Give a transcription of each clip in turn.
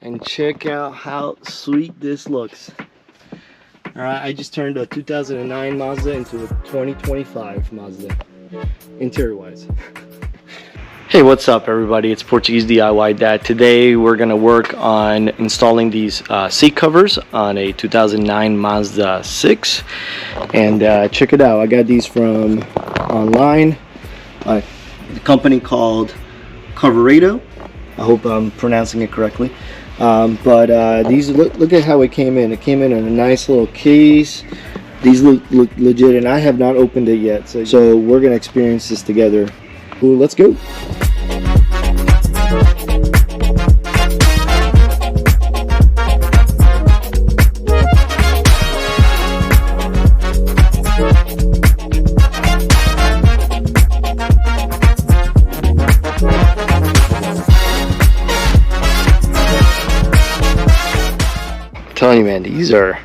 And check out how sweet this looks. Alright, I just turned a 2009 Mazda into a 2025 Mazda, interior wise. Hey, what's up everybody? It's Portuguese DIY Dad. Today we're gonna work on installing these seat covers on a 2009 Mazda 6. And check it out, I got these from online, a company called Coverado. I hope I'm pronouncing it correctly. These look at how it came in. It came in a nice little case. These look legit, and I have not opened it yet. So we're gonna experience this together. Ooh, let's go. I'm telling you, man, these are,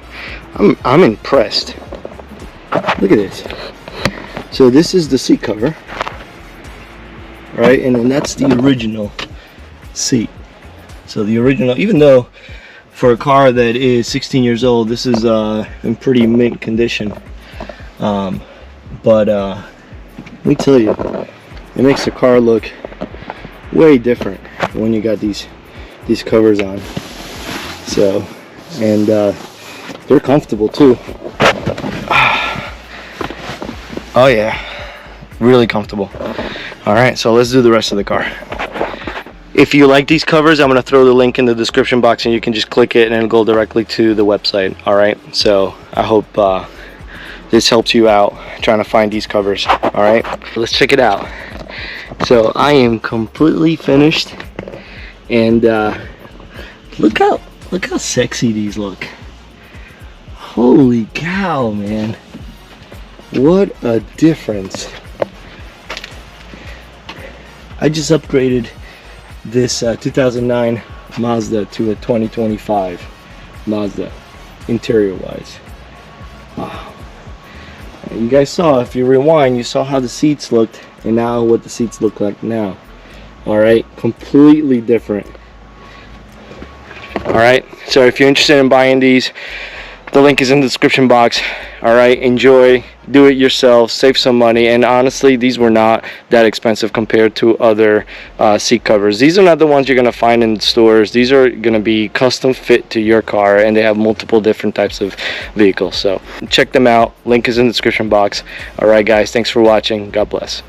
I'm impressed. Look at this. So this is the seat cover, right? And then that's the original seat. So the original, even though for a car that is 16 years old, this is in pretty mint condition. Let me tell you, it makes the car look way different when you got these covers on. So, and they're comfortable too. Oh yeah, really comfortable. All right, so let's do the rest of the car. If you like these covers, I'm gonna throw the link in the description box and you can just click it and it'll go directly to the website. All right, so I hope this helps you out trying to find these covers. All right, let's check it out. So I am completely finished, and look how sexy these look. Holy cow, man, what a difference. I just upgraded this 2009 Mazda to a 2025 Mazda, interior wise. Wow. You guys saw, if you rewind, you saw how the seats looked, and now what the seats look like now. All right, completely different. All right, so if you're interested in buying these, the link is in the description box. All right, enjoy, do it yourself, save some money. And honestly, these were not that expensive compared to other seat covers. These are not the ones you're gonna find in stores. These are gonna be custom fit to your car, and they have multiple different types of vehicles. So check them out, link is in the description box. All right guys, thanks for watching, God bless.